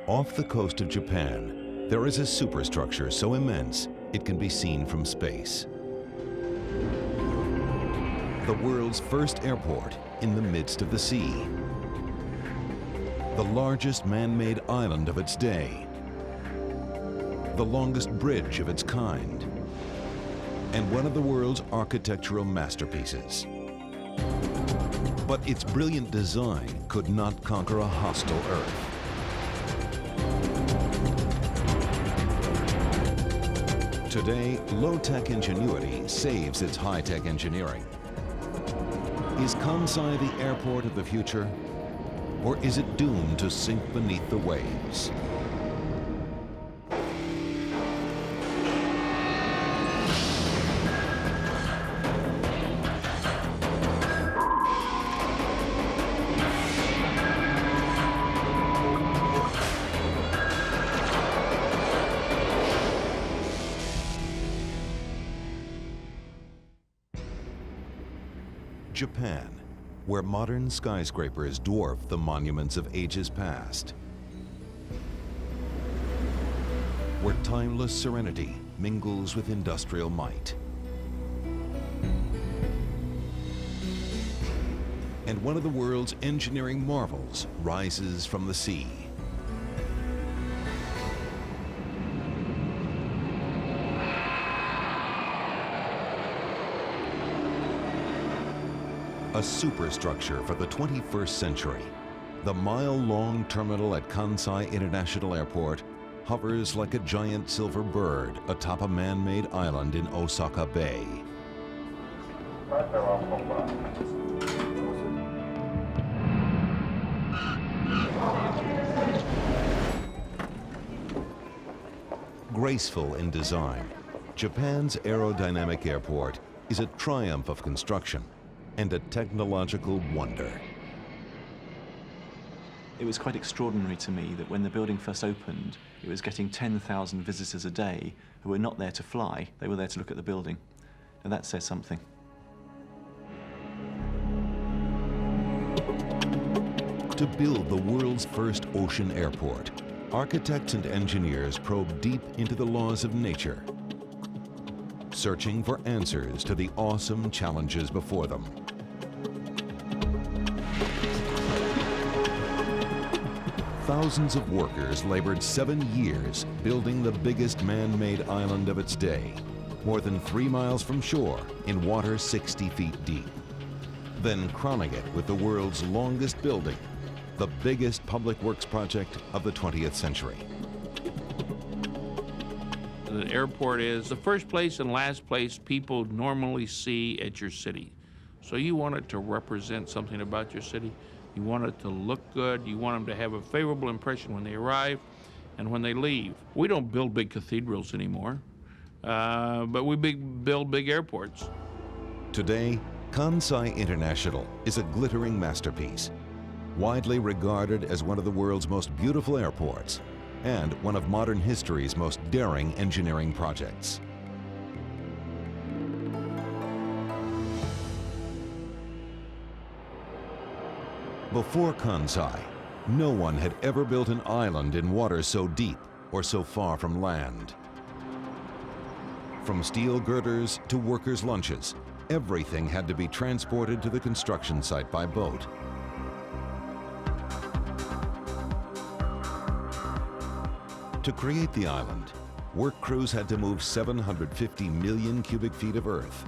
Off the coast of Japan, there is a superstructure so immense it can be seen from space. The world's first airport in the midst of the sea. The largest man-made island of its day. The longest bridge of its kind. And one of the world's architectural masterpieces. But its brilliant design could not conquer a hostile Earth. Today, low-tech ingenuity saves its high-tech engineering. Is Kansai the airport of the future? Or is it doomed to sink beneath the waves? Japan, where modern skyscrapers dwarf the monuments of ages past. Where timeless serenity mingles with industrial might. And one of the world's engineering marvels rises from the sea. A superstructure for the 21st century, the mile-long terminal at Kansai International Airport hovers like a giant silver bird atop a man-made island in Osaka Bay. Graceful in design, Japan's aerodynamic airport is a triumph of construction and a technological wonder. It was quite extraordinary to me that when the building first opened, it was getting 10,000 visitors a day who were not there to fly, they were there to look at the building. And that says something. To build the world's first ocean airport, architects and engineers probe deep into the laws of nature, searching for answers to the awesome challenges before them. Thousands of workers labored 7 years building the biggest man-made island of its day, more than 3 miles from shore in water 60 feet deep. Then crowning it with the world's longest building, the biggest public works project of the 20th century. The airport is the first place and last place people normally see at your city. So you want it to represent something about your city. You want it to look good. You want them to have a favorable impression when they arrive and when they leave. We don't build big cathedrals anymore, but we build big airports. Today, Kansai International is a glittering masterpiece, widely regarded as one of the world's most beautiful airports and one of modern history's most daring engineering projects. Before Kansai, no one had ever built an island in water so deep or so far from land. From steel girders to workers' lunches, everything had to be transported to the construction site by boat. To create the island, work crews had to move 750 million cubic feet of earth,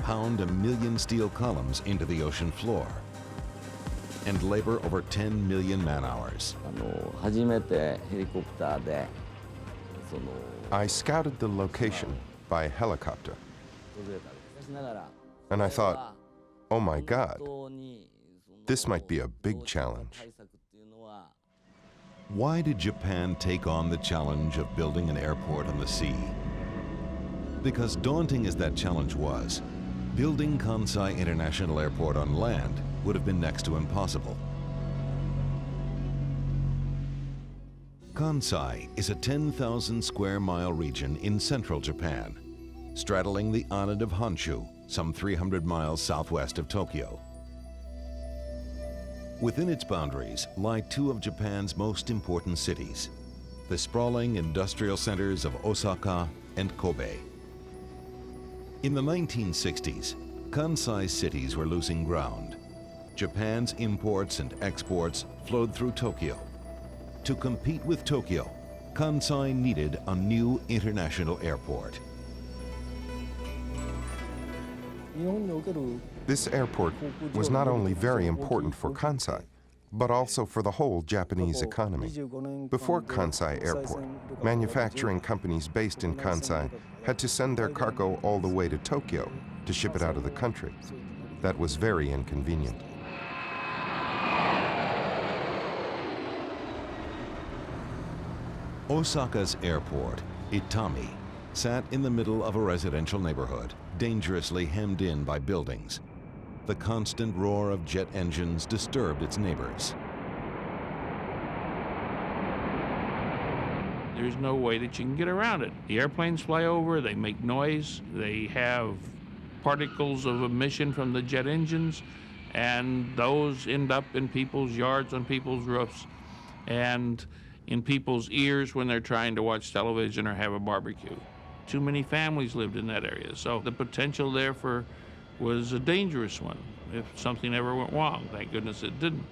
pound 1 million steel columns into the ocean floor, and labor over 10 million man-hours. I scouted the location by helicopter, and I thought, oh my God, this might be a big challenge. Why did Japan take on the challenge of building an airport on the sea? Because daunting as that challenge was, building Kansai International Airport on land would have been next to impossible. Kansai is a 10,000 square mile region in central Japan, straddling the island of Honshu, some 300 miles southwest of Tokyo. Within its boundaries lie two of Japan's most important cities, the sprawling industrial centers of Osaka and Kobe. In the 1960s, Kansai cities were losing ground. Japan's imports and exports flowed through Tokyo. To compete with Tokyo, Kansai needed a new international airport. This airport was not only very important for Kansai, but also for the whole Japanese economy. Before Kansai Airport, manufacturing companies based in Kansai had to send their cargo all the way to Tokyo to ship it out of the country. That was very inconvenient. Osaka's airport, Itami, sat in the middle of a residential neighborhood, dangerously hemmed in by buildings. The constant roar of jet engines disturbed its neighbors. There's no way that you can get around it. The airplanes fly over, they make noise, they have particles of emission from the jet engines, and those end up in people's yards, on people's roofs, and in people's ears when they're trying to watch television or have a barbecue. Too many families lived in that area, so the potential there was a dangerous one if something ever went wrong. Thank goodness it didn't.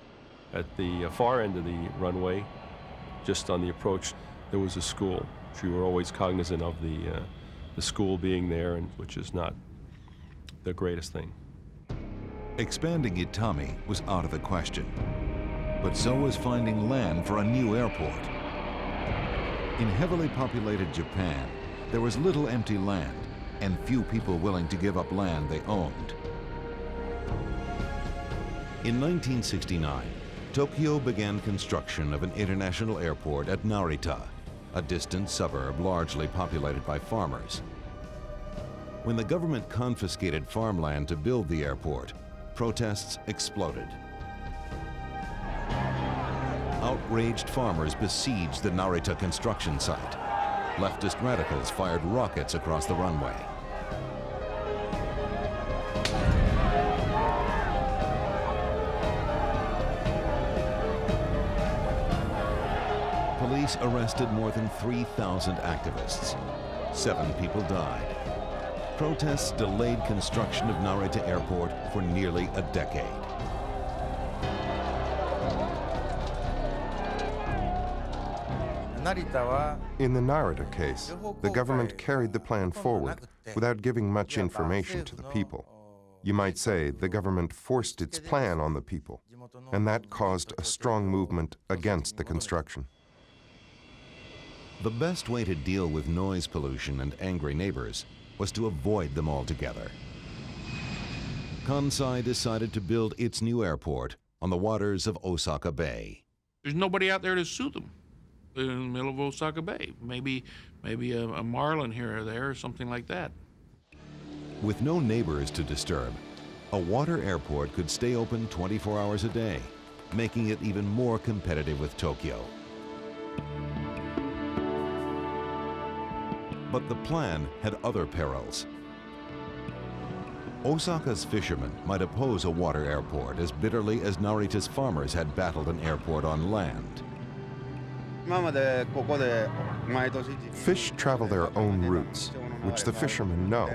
At the far end of the runway, just on the approach, there was a school. We were always cognizant of the school being there, and which is not the greatest thing. Expanding Itami was out of the question, but so was finding land for a new airport. In heavily populated Japan, there was little empty land and few people willing to give up land they owned. In 1969, Tokyo began construction of an international airport at Narita, a distant suburb largely populated by farmers. When the government confiscated farmland to build the airport, protests exploded. Outraged farmers besieged the Narita construction site. Leftist radicals fired rockets across the runway. Police arrested more than 3,000 activists. 7 people died. Protests delayed construction of Narita Airport for nearly a decade. In the Narita case, the government carried the plan forward without giving much information to the people. You might say the government forced its plan on the people, and that caused a strong movement against the construction. The best way to deal with noise pollution and angry neighbors was to avoid them altogether. Kansai decided to build its new airport on the waters of Osaka Bay. There's nobody out there to sue them in the middle of Osaka Bay. Maybe a marlin here or there or something like that. With no neighbors to disturb, a water airport could stay open 24 hours a day, making it even more competitive with Tokyo. But the plan had other perils. Osaka's fishermen might oppose a water airport as bitterly as Narita's farmers had battled an airport on land. Fish travel their own routes, which the fishermen know.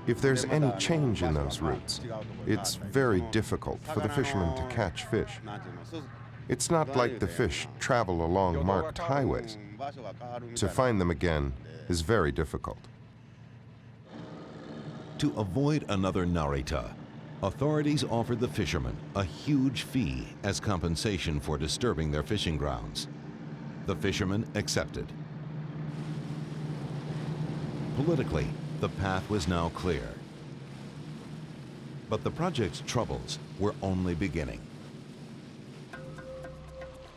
If there's any change in those routes, it's very difficult for the fishermen to catch fish. It's not like the fish travel along marked highways. To find them again is very difficult. To avoid another Narita, authorities offered the fishermen a huge fee as compensation for disturbing their fishing grounds. The fishermen accepted. Politically, the path was now clear. But the project's troubles were only beginning.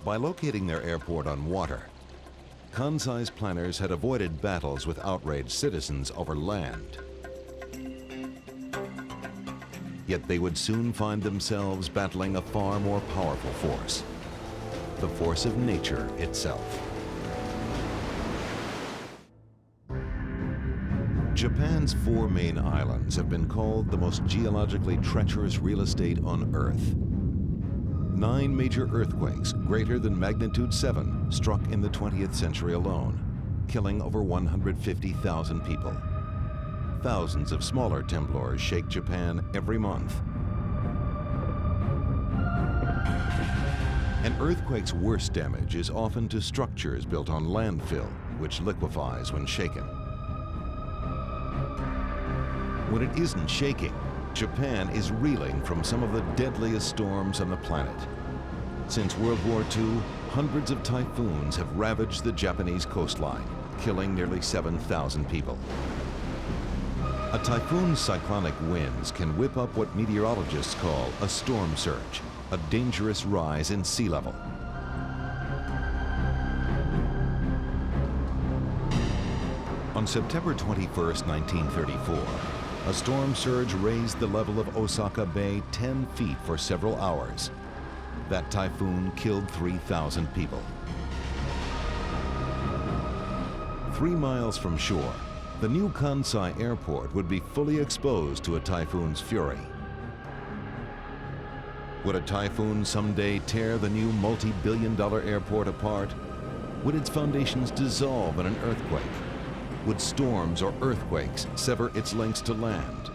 By locating their airport on water, Kansai's planners had avoided battles with outraged citizens over land. Yet they would soon find themselves battling a far more powerful force, the force of nature itself. Japan's 4 main islands have been called the most geologically treacherous real estate on Earth. 9 major earthquakes greater than magnitude 7 struck in the 20th century alone, killing over 150,000 people. Thousands of smaller temblors shake Japan every month. An earthquake's worst damage is often to structures built on landfill, which liquefies when shaken. When it isn't shaking, Japan is reeling from some of the deadliest storms on the planet. Since World War II, hundreds of typhoons have ravaged the Japanese coastline, killing nearly 7,000 people. A typhoon's cyclonic winds can whip up what meteorologists call a storm surge, a dangerous rise in sea level. On September 21, 1934, a storm surge raised the level of Osaka Bay 10 feet for several hours. That typhoon killed 3,000 people. 3 miles from shore, the new Kansai Airport would be fully exposed to a typhoon's fury. Would a typhoon someday tear the new multi-billion-dollar airport apart? Would its foundations dissolve in an earthquake? Would storms or earthquakes sever its links to land?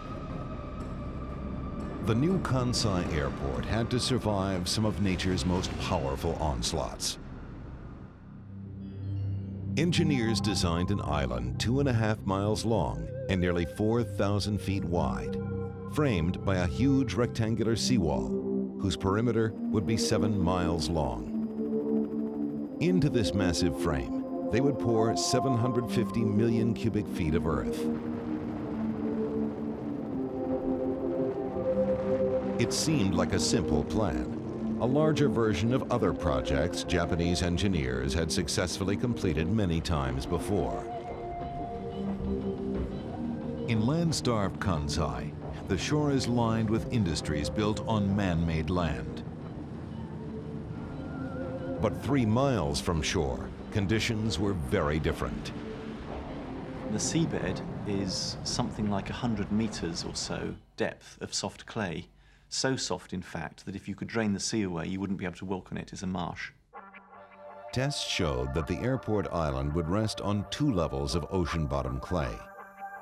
The new Kansai Airport had to survive some of nature's most powerful onslaughts. Engineers designed an island 2.5 miles long and nearly 4,000 feet wide, framed by a huge rectangular seawall, whose perimeter would be 7 miles long. Into this massive frame, they would pour 750 million cubic feet of earth. It seemed like a simple plan, a larger version of other projects Japanese engineers had successfully completed many times before. In land-starved Kansai, the shore is lined with industries built on man-made land. But 3 miles from shore, conditions were very different. The seabed is something like 100 meters or so depth of soft clay. So soft, in fact, that if you could drain the sea away, you wouldn't be able to walk on it. It's a marsh. Tests showed that the airport island would rest on 2 levels of ocean-bottom clay.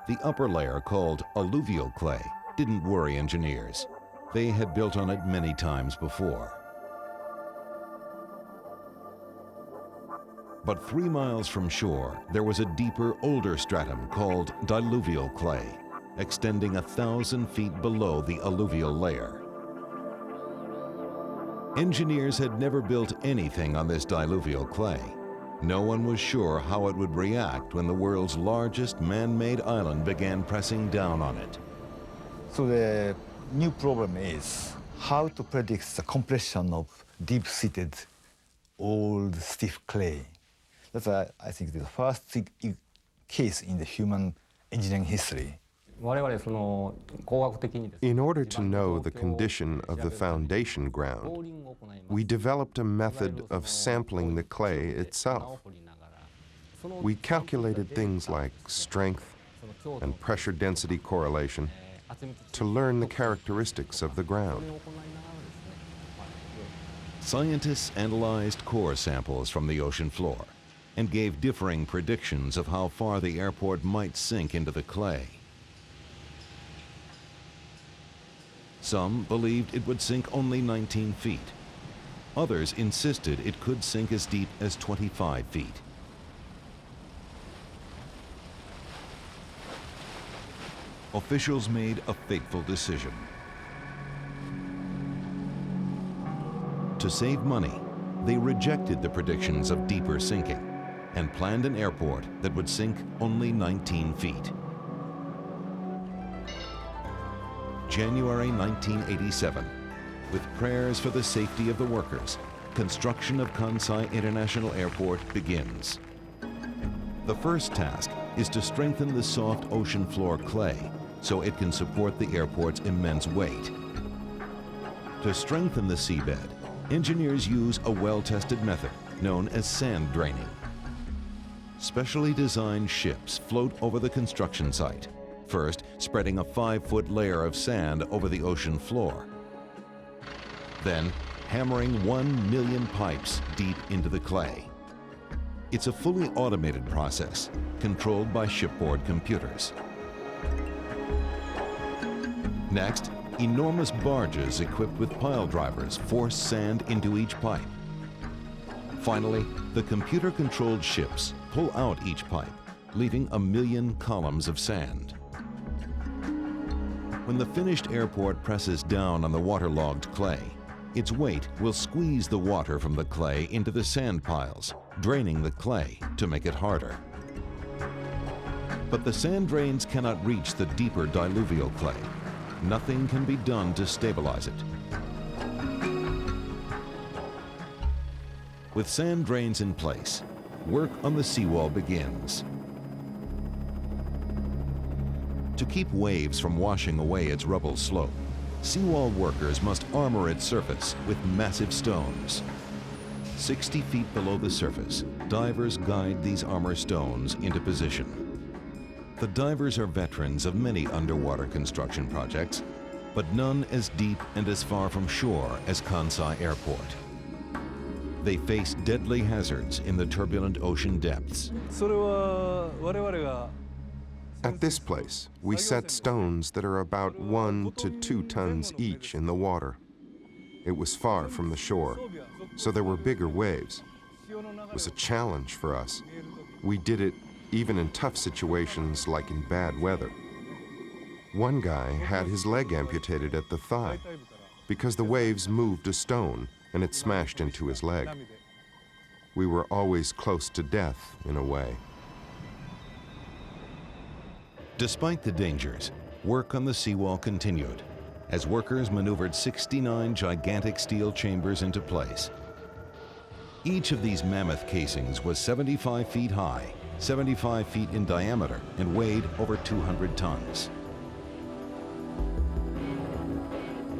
The upper layer, called alluvial clay, didn't worry engineers. They had built on it many times before. But 3 miles from shore, there was a deeper, older stratum called diluvial clay, extending 1,000 feet below the alluvial layer. Engineers had never built anything on this diluvial clay. No one was sure how it would react when the world's largest man-made island began pressing down on it. So the new problem is how to predict the compression of deep-seated, old, stiff clay. That's, I think, the first case in the human engineering history. In order to know the condition of the foundation ground, we developed a method of sampling the clay itself. We calculated things like strength and pressure density correlation to learn the characteristics of the ground. Scientists analyzed core samples from the ocean floor and gave differing predictions of how far the airport might sink into the clay. Some believed it would sink only 19 feet. Others insisted it could sink as deep as 25 feet. Officials made a fateful decision. To save money, they rejected the predictions of deeper sinking and planned an airport that would sink only 19 feet. January 1987, with prayers for the safety of the workers, construction of Kansai International Airport begins. The first task is to strengthen the soft ocean floor clay so it can support the airport's immense weight. To strengthen the seabed, engineers use a well-tested method known as sand draining. Specially designed ships float over the construction site, first spreading a 5-foot layer of sand over the ocean floor. Then, hammering 1 million pipes deep into the clay. It's a fully automated process, controlled by shipboard computers. Next, enormous barges equipped with pile drivers force sand into each pipe. Finally, the computer-controlled ships pull out each pipe, leaving 1 million columns of sand. When the finished airport presses down on the waterlogged clay, its weight will squeeze the water from the clay into the sand piles, draining the clay to make it harder. But the sand drains cannot reach the deeper diluvial clay. Nothing can be done to stabilize it. With sand drains in place, work on the seawall begins. To keep waves from washing away its rubble slope, seawall workers must armor its surface with massive stones. 60 feet below the surface, divers guide these armor stones into position. The divers are veterans of many underwater construction projects, but none as deep and as far from shore as Kansai Airport. They face deadly hazards in the turbulent ocean depths. At this place, we set stones that are about 1 to 2 tons each in the water. It was far from the shore, so there were bigger waves. It was a challenge for us. We did it even in tough situations like in bad weather. One guy had his leg amputated at the thigh because the waves moved a stone and it smashed into his leg. We were always close to death in a way. Despite the dangers, work on the seawall continued as workers maneuvered 69 gigantic steel chambers into place. Each of these mammoth casings was 75 feet high, 75 feet in diameter, and weighed over 200 tons.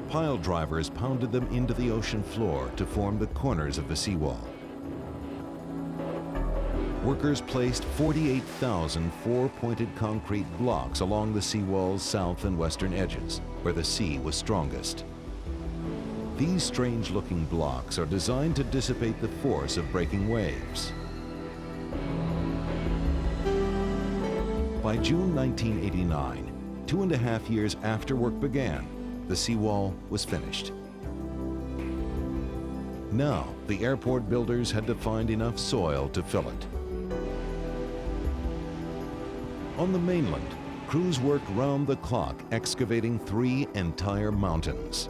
Pile drivers pounded them into the ocean floor to form the corners of the seawall. Workers placed 48,000 four-pointed concrete blocks along the seawall's south and western edges, where the sea was strongest. These strange-looking blocks are designed to dissipate the force of breaking waves. By June 1989, 2.5 years after work began, the seawall was finished. Now, the airport builders had to find enough soil to fill it. On the mainland, crews worked round the clock excavating 3 entire mountains.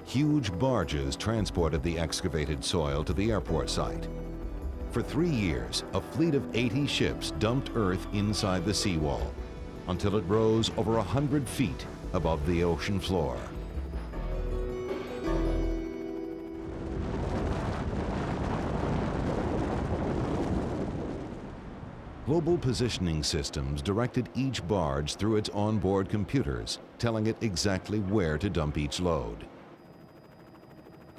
Huge barges transported the excavated soil to the airport site. For 3 years, a fleet of 80 ships dumped earth inside the seawall until it rose over 100 feet above the ocean floor. Global positioning systems directed each barge through its onboard computers, telling it exactly where to dump each load.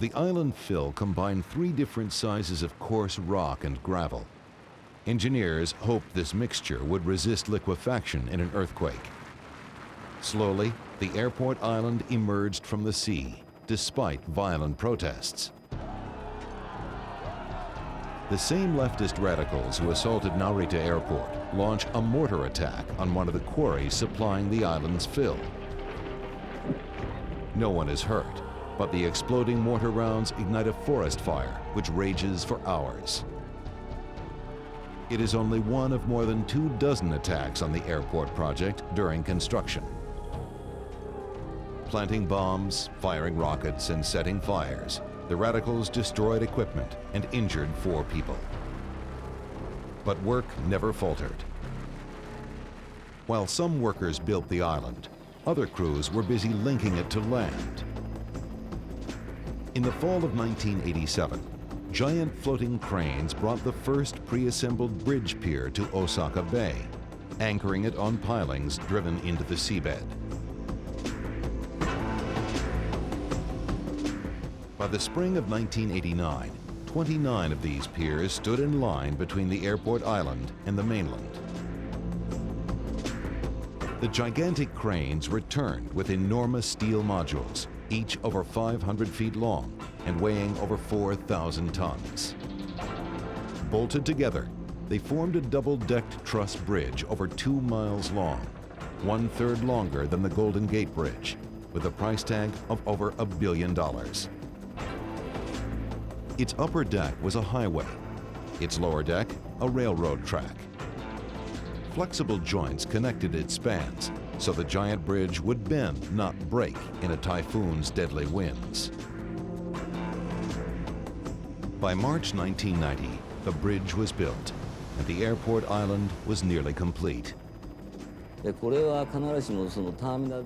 The island fill combined 3 different sizes of coarse rock and gravel. Engineers hoped this mixture would resist liquefaction in an earthquake. Slowly, the airport island emerged from the sea, despite violent protests. The same leftist radicals who assaulted Narita Airport launched a mortar attack on one of the quarries supplying the island's fill. No one is hurt, but the exploding mortar rounds ignite a forest fire which rages for hours. It is only one of more than 24 attacks on the airport project during construction. Planting bombs, firing rockets, and setting fires, the radicals destroyed equipment and injured 4 people. But work never faltered. While some workers built the island, other crews were busy linking it to land. In the fall of 1987, giant floating cranes brought the first pre-assembled bridge pier to Osaka Bay, anchoring it on pilings driven into the seabed. By the spring of 1989, 29 of these piers stood in line between the airport island and the mainland. The gigantic cranes returned with enormous steel modules, each over 500 feet long, and weighing over 4,000 tons. Bolted together, they formed a double-decked truss bridge over 2 miles long, 1/3 longer than the Golden Gate Bridge, with a price tag of over $1 billion. Its upper deck was a highway, its lower deck a railroad track. Flexible joints connected its spans, so the giant bridge would bend, not break, in a typhoon's deadly winds. By March 1990, the bridge was built, and the airport island was nearly complete.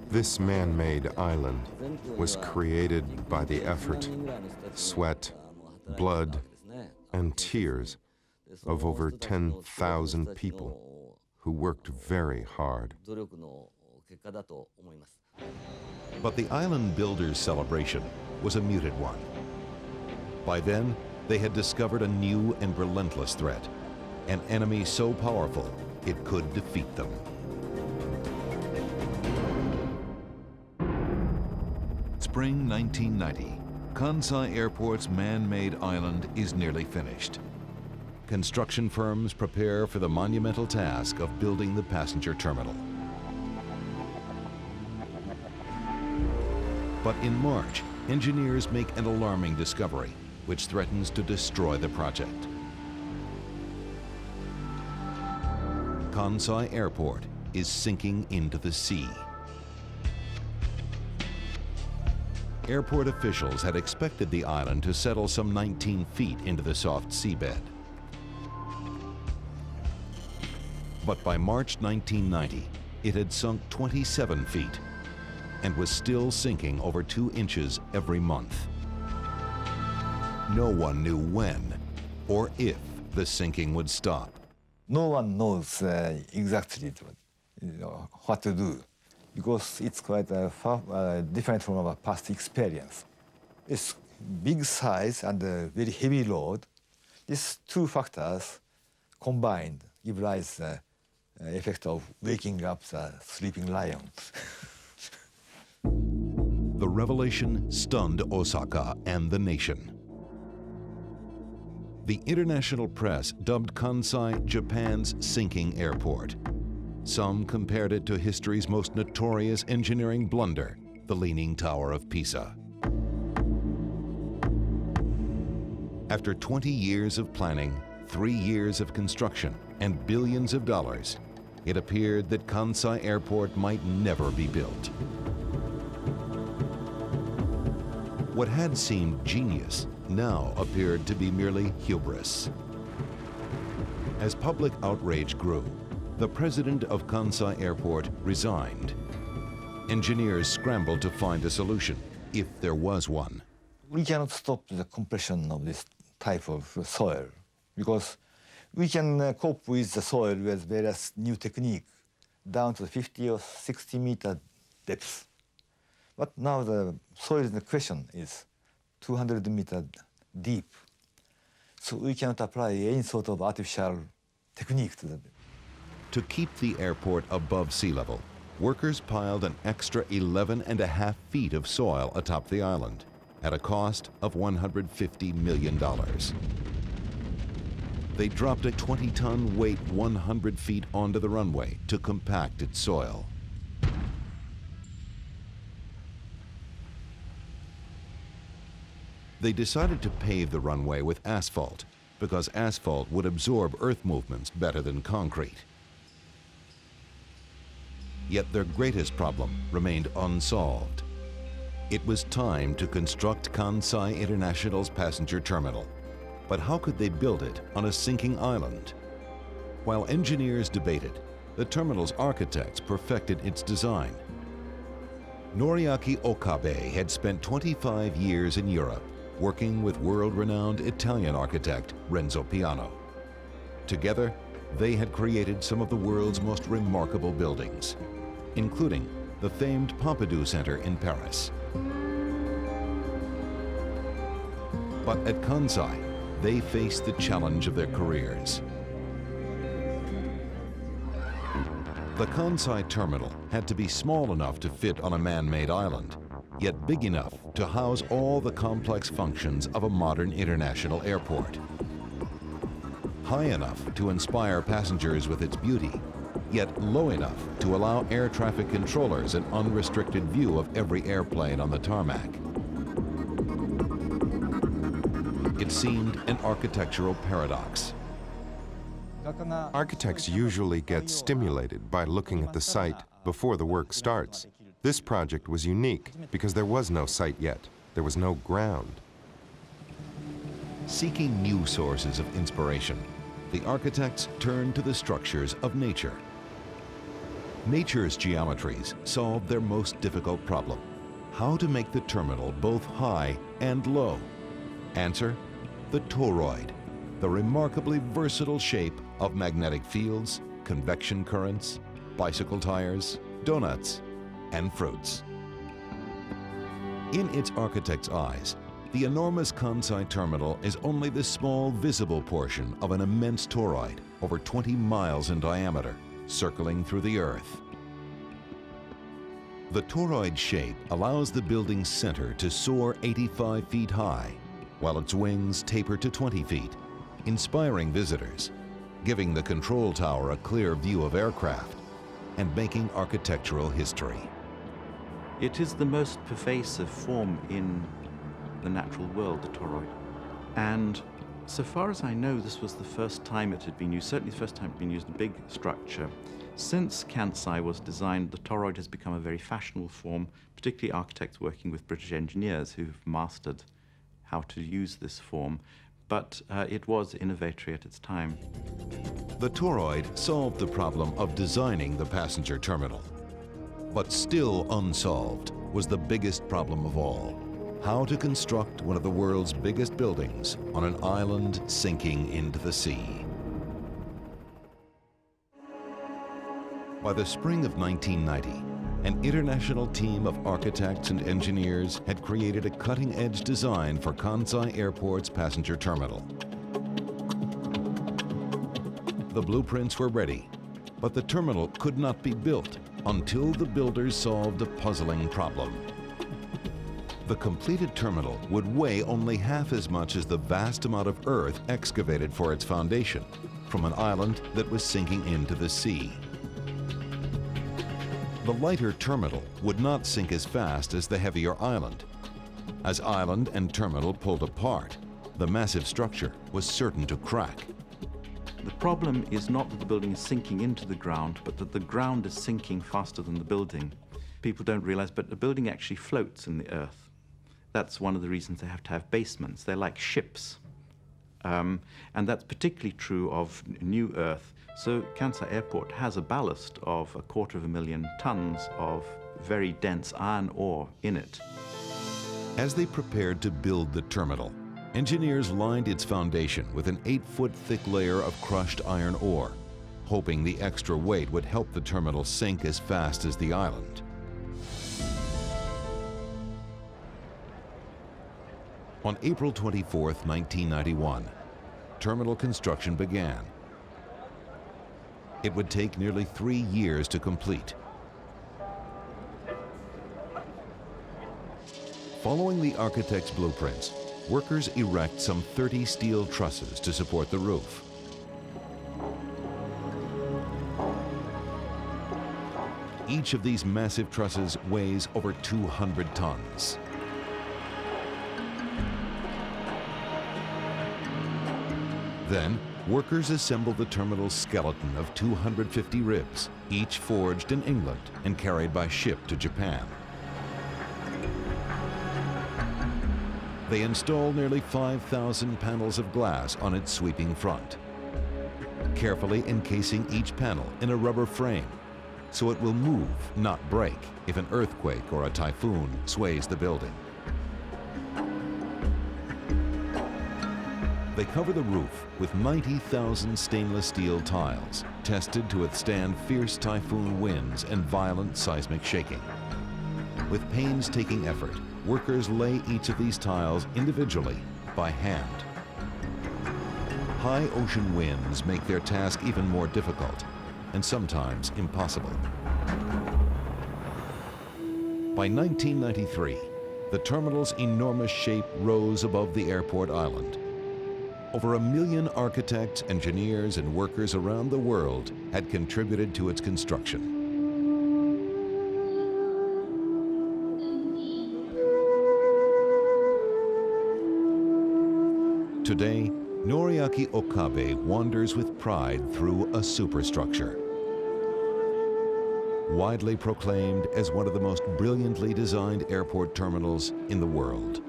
This man-made island was created by the effort, sweat, blood, and tears of over 10,000 people who worked very hard. But the island builders' celebration was a muted one. By then, they had discovered a new and relentless threat, an enemy so powerful it could defeat them. Spring 1990, Kansai Airport's man-made island is nearly finished. Construction firms prepare for the monumental task of building the passenger terminal. But in March, engineers make an alarming discovery, which threatens to destroy the project. Kansai Airport is sinking into the sea. Airport officials had expected the island to settle some 19 feet into the soft seabed. But by March 1990, it had sunk 27 feet and was still sinking over 2 inches every month. No one knew when or if the sinking would stop. No one knows exactly what to do, because it's quite different from our past experience. It's big size and a very heavy load. These 2 factors combined give rise to the effect of waking up the sleeping lion. The revelation stunned Osaka and the nation. The international press dubbed Kansai Japan's sinking airport. Some compared it to history's most notorious engineering blunder, the Leaning Tower of Pisa. After 20 years of planning, 3 years of construction, and billions of dollars, it appeared that Kansai Airport might never be built. What had seemed genius now appeared to be merely hubris. As public outrage grew, the president of Kansai Airport resigned. Engineers scrambled to find a solution, if there was one. We cannot stop the compression of this type of soil, because we can cope with the soil with various new techniques down to 50 or 60 meter depth. But now the soil in the question is 200 meters deep. So we cannot apply any sort of artificial technique to that. To keep the airport above sea level, workers piled an extra 11.5 feet of soil atop the island at a cost of $150 million. They dropped a 20-ton weight 100 feet onto the runway to compact its soil. They decided to pave the runway with asphalt because asphalt would absorb earth movements better than concrete. Yet their greatest problem remained unsolved. It was time to construct Kansai International's passenger terminal. But how could they build it on a sinking island? While engineers debated, the terminal's architects perfected its design. Noriaki Okabe had spent 25 years in Europe working with world-renowned Italian architect Renzo Piano. Together, they had created some of the world's most remarkable buildings, including the famed Pompidou Center in Paris. But at Kansai, they faced the challenge of their careers. The Kansai terminal had to be small enough to fit on a man-made island, yet big enough to house all the complex functions of a modern international airport. High enough to inspire passengers with its beauty, yet low enough to allow air traffic controllers an unrestricted view of every airplane on the tarmac. It seemed an architectural paradox. Architects usually get stimulated by looking at the site before the work starts. This project was unique because there was no site yet. There was no ground. Seeking new sources of inspiration, the architects turned to the structures of nature. Nature's geometries solved their most difficult problem: how to make the terminal both high and low. Answer: the toroid, the remarkably versatile shape of magnetic fields, convection currents, bicycle tires, donuts, and fruits. In its architect's eyes, the enormous Kansai terminal is only the small visible portion of an immense toroid over 20 miles in diameter, circling through the Earth. The toroid shape allows the building's center to soar 85 feet high, while its wings taper to 20 feet, inspiring visitors, giving the control tower a clear view of aircraft, and making architectural history. It is the most pervasive form in the natural world, the toroid. And so far as I know, this was the first time it had been used, certainly the first time it had been used in a big structure. Since Kansai was designed, the toroid has become a very fashionable form, particularly architects working with British engineers who have mastered how to use this form. But it was innovatory at its time. The toroid solved the problem of designing the passenger terminal. But still unsolved was the biggest problem of all: how to construct one of the world's biggest buildings on an island sinking into the sea. By the spring of 1990, an international team of architects and engineers had created a cutting-edge design for Kansai Airport's passenger terminal. The blueprints were ready, but the terminal could not be built until the builders solved a puzzling problem. The completed terminal would weigh only half as much as the vast amount of earth excavated for its foundation from an island that was sinking into the sea. The lighter terminal would not sink as fast as the heavier island. As island and terminal pulled apart, the massive structure was certain to crack. The problem is not that the building is sinking into the ground, but that the ground is sinking faster than the building. People don't realize, but the building actually floats in the earth. That's one of the reasons they have to have basements. They're like ships. And that's particularly true of new earth. So Kansai Airport has a ballast of 250,000 tons of very dense iron ore in it. As they prepared to build the terminal, engineers lined its foundation with an 8-foot thick layer of crushed iron ore, hoping the extra weight would help the terminal sink as fast as the island. On April 24, 1991, terminal construction began. It would take nearly 3 years to complete. Following the architect's blueprints, workers erect some 30 steel trusses to support the roof. Each of these massive trusses weighs over 200 tons. Then, workers assembled the terminal's skeleton of 250 ribs, each forged in England and carried by ship to Japan. They installed nearly 5,000 panels of glass on its sweeping front, carefully encasing each panel in a rubber frame so it will move, not break, if an earthquake or a typhoon sways the building. They cover the roof with 90,000 stainless steel tiles, tested to withstand fierce typhoon winds and violent seismic shaking. With painstaking effort, workers lay each of these tiles individually by hand. High ocean winds make their task even more difficult and sometimes impossible. By 1993, the terminal's enormous shape rose above the airport island. Over 1 million architects, engineers, and workers around the world had contributed to its construction. Today, Noriaki Okabe wanders with pride through a superstructure. Widely proclaimed as one of the most brilliantly designed airport terminals in the world.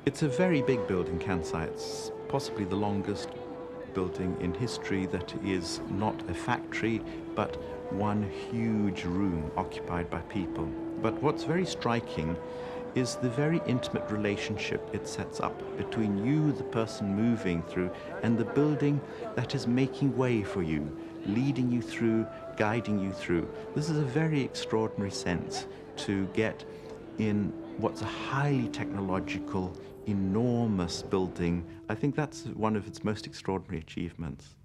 It's a very big building, Kansai. It's possibly the longest building in history that is not a factory, but one huge room occupied by people. But what's very striking is the very intimate relationship it sets up between you, the person moving through, and the building that is making way for you, leading you through, guiding you through. This is a very extraordinary sense to get in what's a highly technological, enormous building. I think that's one of its most extraordinary achievements.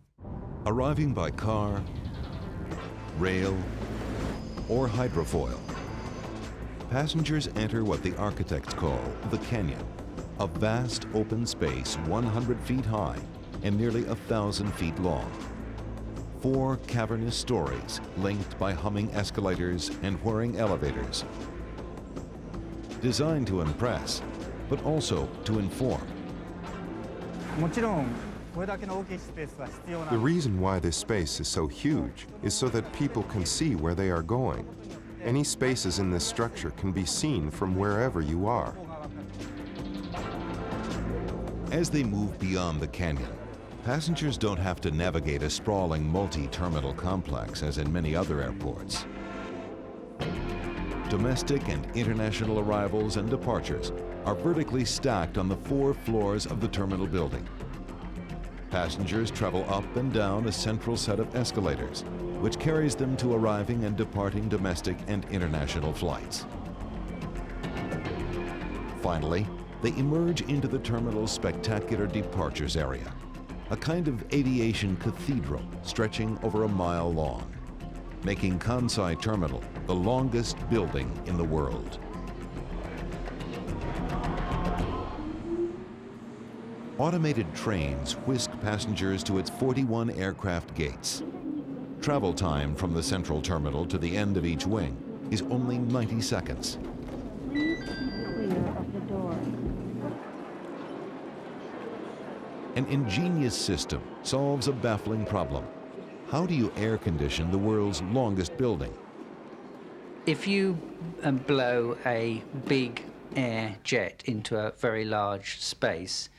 Arriving by car, rail, or hydrofoil, passengers enter what the architects call the canyon, a vast open space 100 feet high and nearly 1,000 feet long. 4 cavernous stories linked by humming escalators and whirring elevators. Designed to impress, but also to inform. The reason why this space is so huge is so that people can see where they are going. Any spaces in this structure can be seen from wherever you are. As they move beyond the canyon, passengers don't have to navigate a sprawling multi-terminal complex as in many other airports. Domestic and international arrivals and departures are vertically stacked on the 4 floors of the terminal building. Passengers travel up and down a central set of escalators, which carries them to arriving and departing domestic and international flights. Finally, they emerge into the terminal's spectacular departures area, a kind of aviation cathedral stretching over 1 mile long, making Kansai Terminal the longest building in the world. Automated trains whisk passengers to its 41 aircraft gates. Travel time from the central terminal to the end of each wing is only 90 seconds. An ingenious system solves a baffling problem. How do you air condition the world's longest building? If you blow a big air jet into a very large space,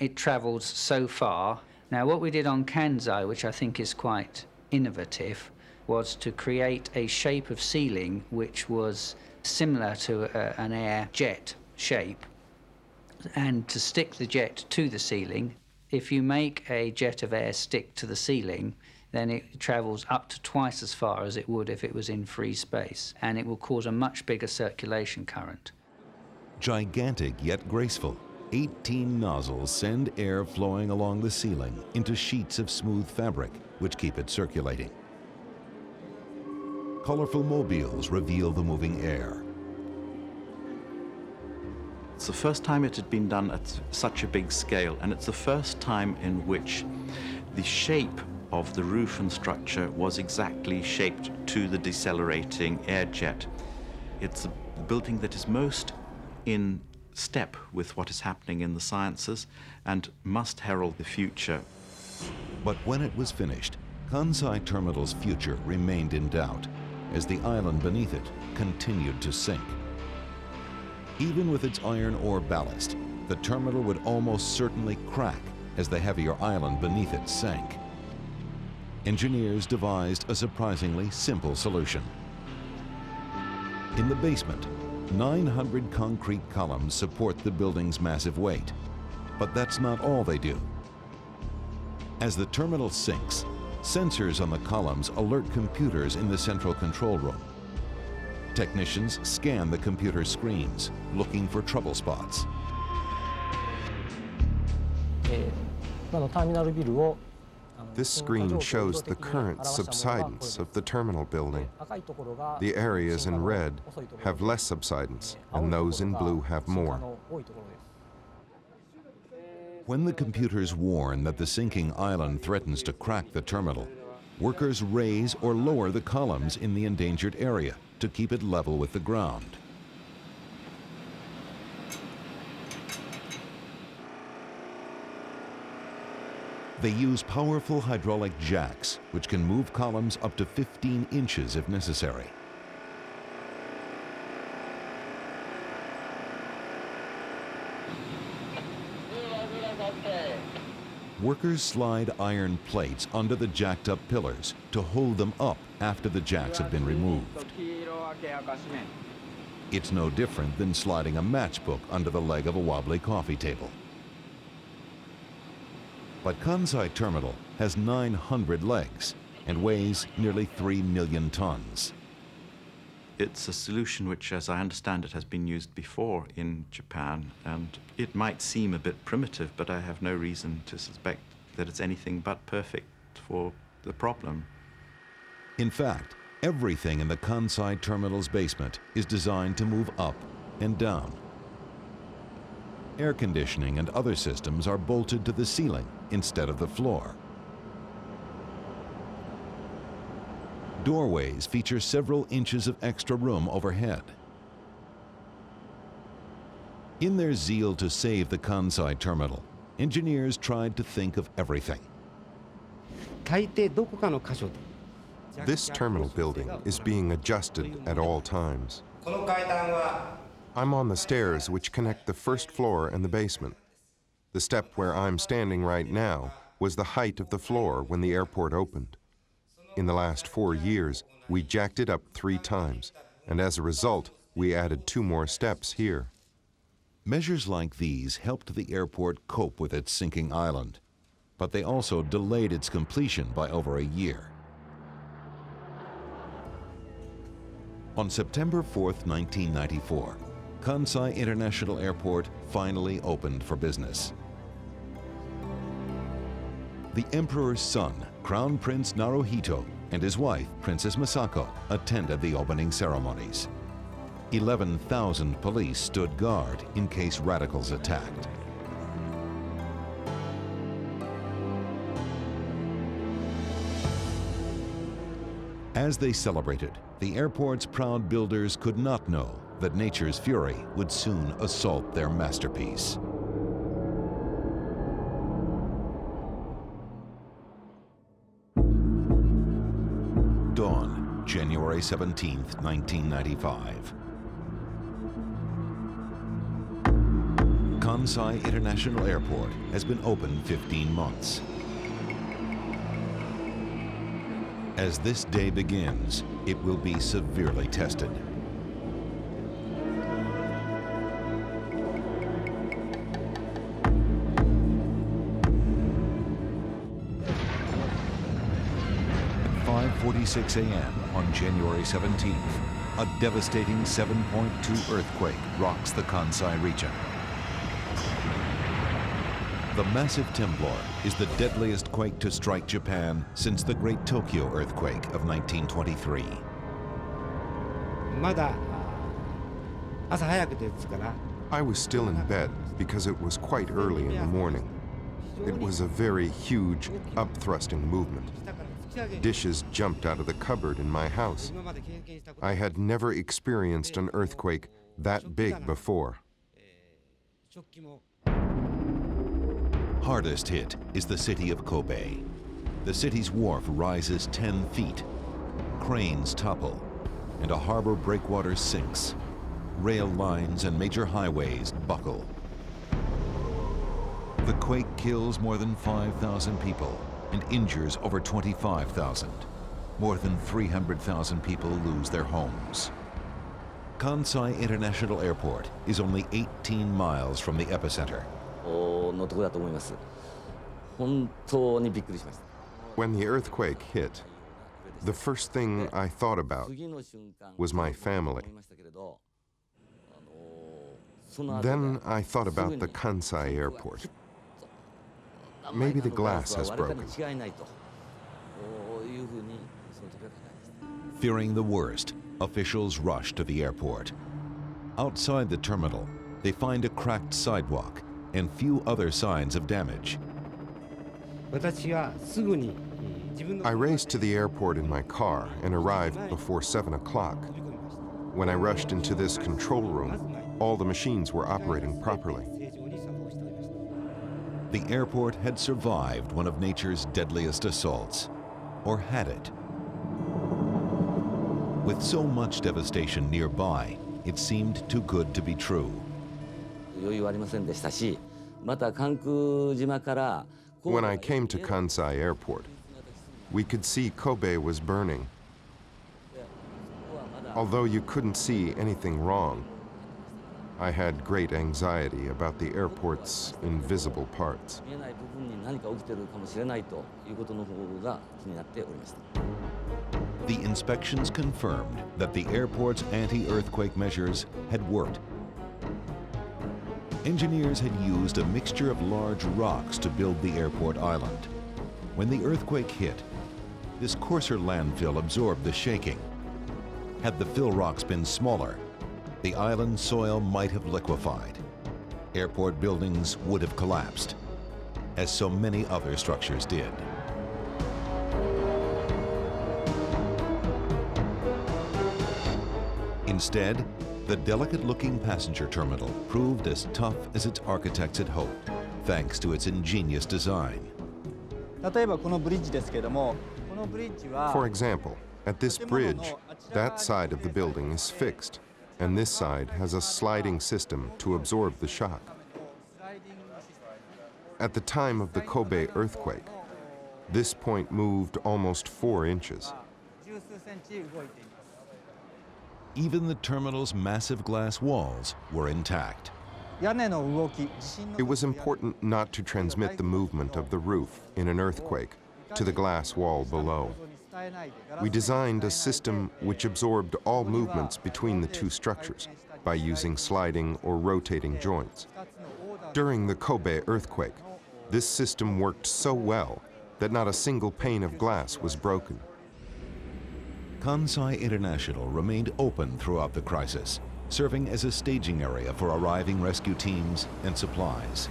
it travels so far. Now, what we did on Kansai, which I think is quite innovative, was to create a shape of ceiling which was similar to an air jet shape, and to stick the jet to the ceiling. If you make a jet of air stick to the ceiling, then it travels up to twice as far as it would if it was in free space, and it will cause a much bigger circulation current. Gigantic yet graceful, 18 nozzles send air flowing along the ceiling into sheets of smooth fabric, which keep it circulating. Colorful mobiles reveal the moving air. It's the first time it had been done at such a big scale, and it's the first time in which the shape of the roof and structure was exactly shaped to the decelerating air jet. It's a building that is most in step with what is happening in the sciences and must herald the future. But when it was finished, Kansai Terminal's future remained in doubt as the island beneath it continued to sink. Even with its iron ore ballast, the terminal would almost certainly crack as the heavier island beneath it sank. Engineers devised a surprisingly simple solution. In the basement, 900 concrete columns support the building's massive weight, but that's not all they do. As the terminal sinks, sensors on the columns alert computers in the central control room. Technicians scan the computer screens, looking for trouble spots. ターミナルビルを This screen shows the current subsidence of the terminal building. The areas in red have less subsidence, and those in blue have more. When the computers warn that the sinking island threatens to crack the terminal, workers raise or lower the columns in the endangered area to keep it level with the ground. They use powerful hydraulic jacks, which can move columns up to 15 inches if necessary. Workers slide iron plates under the jacked up pillars to hold them up after the jacks have been removed. It's no different than sliding a matchbook under the leg of a wobbly coffee table. But Kansai Terminal has 900 legs and weighs nearly 3 million tons. It's a solution which, as I understand it, has been used before in Japan, and it might seem a bit primitive, but I have no reason to suspect that it's anything but perfect for the problem. In fact, everything in the Kansai Terminal's basement is designed to move up and down. Air conditioning and other systems are bolted to the ceiling instead of the floor. Doorways feature several inches of extra room overhead. In their zeal to save the Kansai Terminal, engineers tried to think of everything. This terminal building is being adjusted at all times. I'm on the stairs which connect the first floor and the basement. The step where I'm standing right now was the height of the floor when the airport opened. In the last 4 years, we jacked it up 3 times, and as a result, we added 2 more steps here. Measures like these helped the airport cope with its sinking island, but they also delayed its completion by over a year. On September 4th, 1994, Kansai International Airport finally opened for business. The Emperor's son, Crown Prince Naruhito, and his wife, Princess Masako, attended the opening ceremonies. 11,000 police stood guard in case radicals attacked. As they celebrated, the airport's proud builders could not know that nature's fury would soon assault their masterpiece. Dawn, January 17th, 1995. Kansai International Airport has been open 15 months. As this day begins, it will be severely tested. At 5:46 a.m. on January 17th, a devastating 7.2 earthquake rocks the Kansai region. The massive temblor is the deadliest quake to strike Japan since the Great Tokyo earthquake of 1923. I was still in bed because it was quite early in the morning. It was a very huge, up-thrusting movement. Dishes jumped out of the cupboard in my house. I had never experienced an earthquake that big before. Hardest hit is the city of Kobe. The city's wharf rises 10 feet. Cranes topple, and a harbor breakwater sinks. Rail lines and major highways buckle. The quake kills more than 5,000 people and injures over 25,000. More than 300,000 people lose their homes. Kansai International Airport is only 18 miles from the epicenter. When the earthquake hit, the first thing I thought about was my family. Then I thought about the Kansai airport. Maybe the glass has broken. Fearing the worst, officials rush to the airport. Outside the terminal, they find a cracked sidewalk and few other signs of damage. I raced to the airport in my car and arrived before 7 o'clock. When I rushed into this control room, all the machines were operating properly. The airport had survived one of nature's deadliest assaults, or had it? With so much devastation nearby, it seemed too good to be true. When I came to Kansai Airport, we could see Kobe was burning. Although you couldn't see anything wrong, I had great anxiety about the airport's invisible parts. The inspections confirmed that the airport's anti-earthquake measures had worked. Engineers had used a mixture of large rocks to build the airport island. When the earthquake hit, this coarser landfill absorbed the shaking. Had the fill rocks been smaller, the island soil might have liquefied. Airport buildings would have collapsed, as so many other structures did. Instead, the delicate-looking passenger terminal proved as tough as its architects had hoped, thanks to its ingenious design. For example, at this bridge, that side of the building is fixed, and this side has a sliding system to absorb the shock. At the time of the Kobe earthquake, this point moved almost 4 inches. Even the terminal's massive glass walls were intact. It was important not to transmit the movement of the roof in an earthquake to the glass wall below. We designed a system which absorbed all movements between the two structures by using sliding or rotating joints. During the Kobe earthquake, this system worked so well that not a single pane of glass was broken. Kansai International remained open throughout the crisis, serving as a staging area for arriving rescue teams and supplies.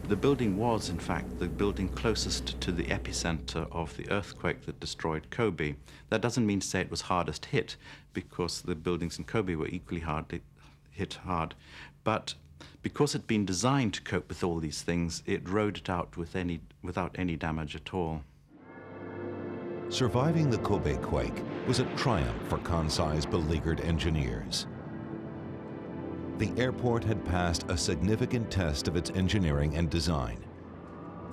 The building was, in fact, the building closest to the epicenter of the earthquake that destroyed Kobe. That doesn't mean to say it was hardest hit, because the buildings in Kobe were equally hit hard. But because it had been designed to cope with all these things, it rode it out without any damage at all. Surviving the Kobe quake was a triumph for Kansai's beleaguered engineers. The airport had passed a significant test of its engineering and design.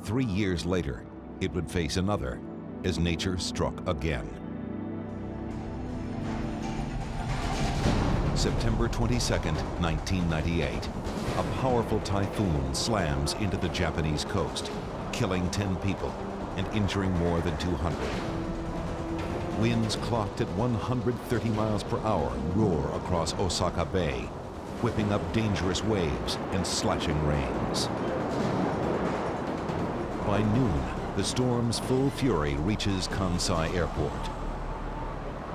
3 years later, it would face another as nature struck again. September 22nd, 1998, a powerful typhoon slams into the Japanese coast, killing 10 people and injuring more than 200. Winds clocked at 130 miles per hour roar across Osaka Bay, whipping up dangerous waves and slashing rains. By noon, the storm's full fury reaches Kansai Airport.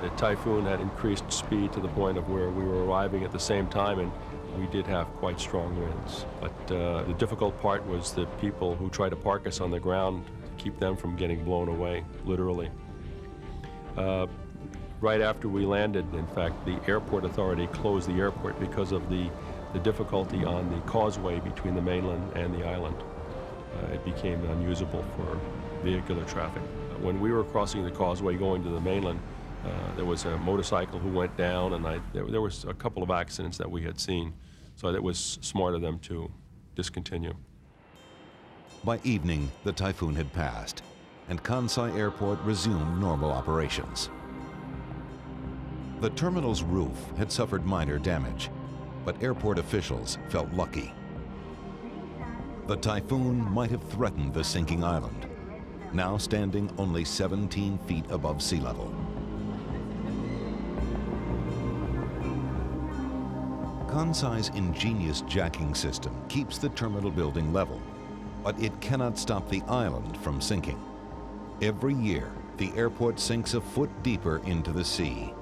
The typhoon had increased speed to the point of where we were arriving at the same time, and we did have quite strong winds. But the difficult part was the people who tried to park us on the ground, to keep them from getting blown away, literally. Right after we landed, in fact, the airport authority closed the airport because of the difficulty on the causeway between the mainland and the island. It became unusable for vehicular traffic. When we were crossing the causeway going to the mainland, there was a motorcycle who went down, and there was a couple of accidents that we had seen, so it was smart of them to discontinue. By evening, the typhoon had passed, and Kansai Airport resumed normal operations. The terminal's roof had suffered minor damage, but airport officials felt lucky. The typhoon might have threatened the sinking island, now standing only 17 feet above sea level. Kansai's ingenious jacking system keeps the terminal building level. But it cannot stop the island from sinking. Every year, the airport sinks a foot deeper into the sea.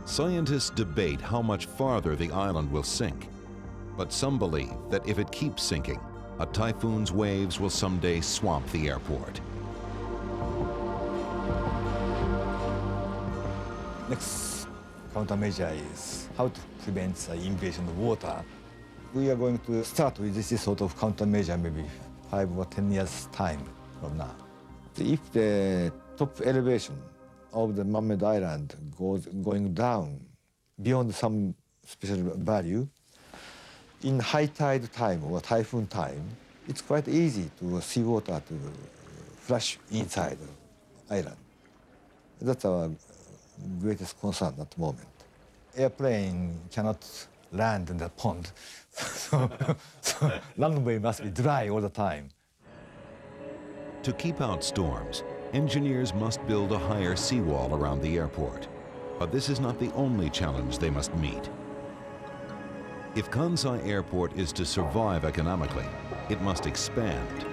Scientists debate how much farther the island will sink, but some believe that if it keeps sinking, a typhoon's waves will someday swamp the airport. Next countermeasure is how to prevent the invasion of water. We are going to start with this sort of countermeasure maybe 5 or 10 years' time from now. If the top elevation of the man-made island going down beyond some special value, in high tide time or typhoon time, it's quite easy to seawater to flush inside the island. That's our greatest concern at the moment. Airplane cannot land in the pond, so runway must be dry all the time. To keep out storms, engineers must build a higher seawall around the airport. But this is not the only challenge they must meet. If Kansai Airport is to survive economically, it must expand.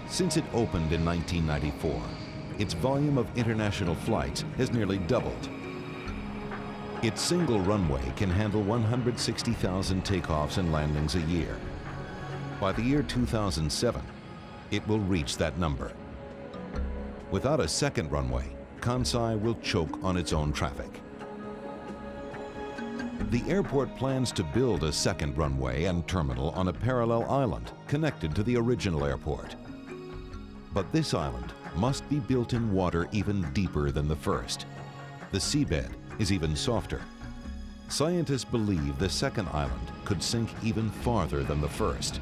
Since it opened in 1994, its volume of international flights has nearly doubled. Its single runway can handle 160,000 takeoffs and landings a year. By the year 2007, it will reach that number. Without a second runway, Kansai will choke on its own traffic. The airport plans to build a second runway and terminal on a parallel island connected to the original airport. But this island must be built in water even deeper than the first. The seabed is even softer. Scientists believe the second island could sink even farther than the first.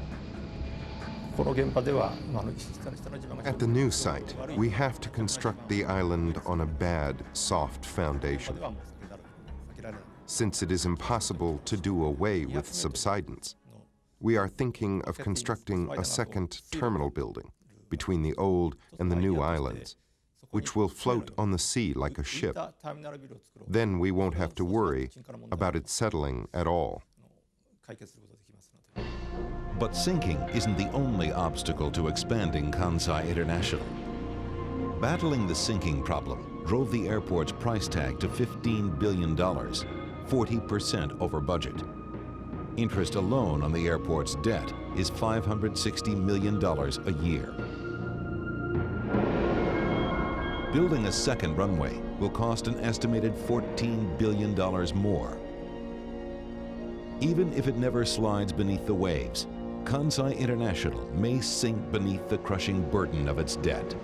At the new site, we have to construct the island on a bad, soft foundation. Since it is impossible to do away with subsidence, we are thinking of constructing a second terminal building between the old and the new islands, which will float on the sea like a ship. Then we won't have to worry about it settling at all. But sinking isn't the only obstacle to expanding Kansai International. Battling the sinking problem drove the airport's price tag to $15 billion, 40% over budget. Interest alone on the airport's debt is $560 million a year. Building a second runway will cost an estimated $14 billion more. Even if it never slides beneath the waves, Kansai International may sink beneath the crushing burden of its debt.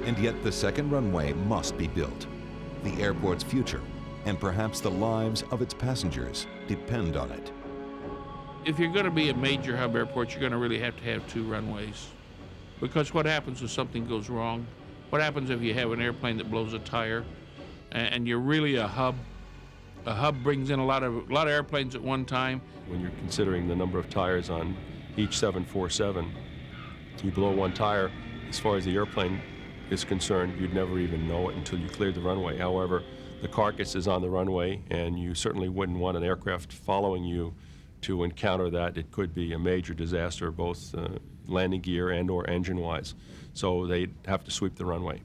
And yet the second runway must be built. The airport's future, and perhaps the lives of its passengers, depend on it. If you're going to be a major hub airport, you're going to really have to have 2 runways. Because what happens if something goes wrong? What happens if you have an airplane that blows a tire and you're really a hub? A hub brings in a lot of airplanes at one time. When you're considering the number of tires on each 747, you blow one tire, as far as the airplane is concerned, you'd never even know it until you cleared the runway. However, the carcass is on the runway, and you certainly wouldn't want an aircraft following you to encounter that. It could be a major disaster, both landing gear and or engine-wise. So they'd have to sweep the runway,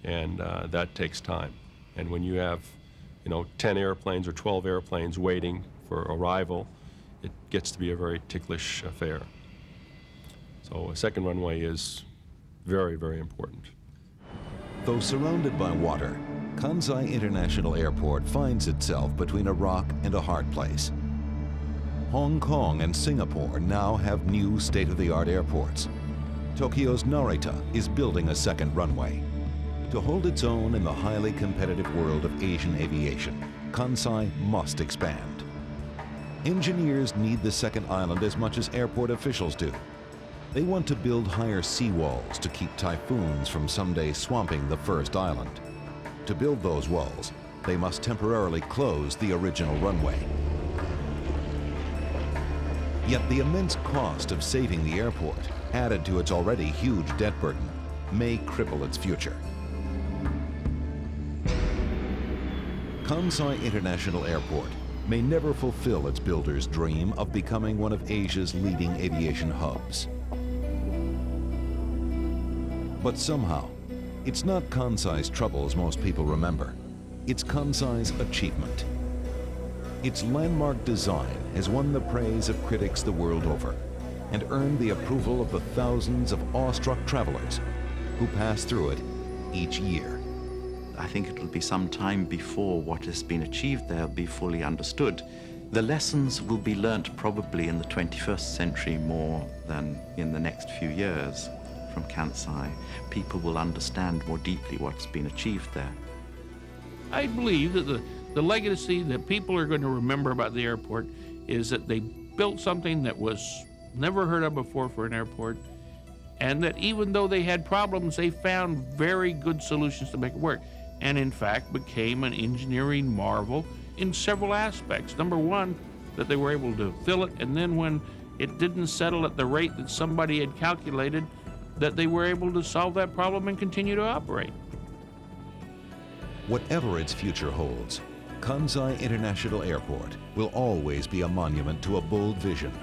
and that takes time. And when you have 10 airplanes or 12 airplanes waiting for arrival, it gets to be a very ticklish affair. So a second runway is very, very important. Though surrounded by water, Kansai International Airport finds itself between a rock and a hard place. Hong Kong and Singapore now have new state-of-the-art airports. Tokyo's Narita is building a second runway. To hold its own in the highly competitive world of Asian aviation, Kansai must expand. Engineers need the second island as much as airport officials do. They want to build higher seawalls to keep typhoons from someday swamping the first island. To build those walls, they must temporarily close the original runway. Yet the immense cost of saving the airport, added to its already huge debt burden, may cripple its future. Kansai International Airport may never fulfill its builder's dream of becoming one of Asia's leading aviation hubs. But somehow, it's not Kansai's troubles most people remember. It's Kansai's achievement. Its landmark design has won the praise of critics the world over and earned the approval of the thousands of awestruck travelers who pass through it each year. I think it will be some time before what has been achieved there will be fully understood. The lessons will be learnt probably in the 21st century more than in the next few years from Kansai. People will understand more deeply what's been achieved there. I believe that the legacy that people are going to remember about the airport is that they built something that was never heard of before for an airport, and that even though they had problems, they found very good solutions to make it work, and in fact became an engineering marvel in several aspects. Number one, that they were able to fill it, and then when it didn't settle at the rate that somebody had calculated, that they were able to solve that problem and continue to operate. Whatever its future holds, Kansai International Airport will always be a monument to a bold vision.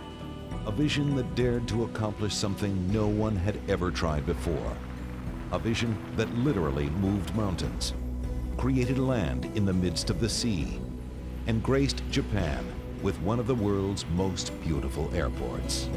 A vision that dared to accomplish something no one had ever tried before. A vision that literally moved mountains, created land in the midst of the sea, and graced Japan with one of the world's most beautiful airports.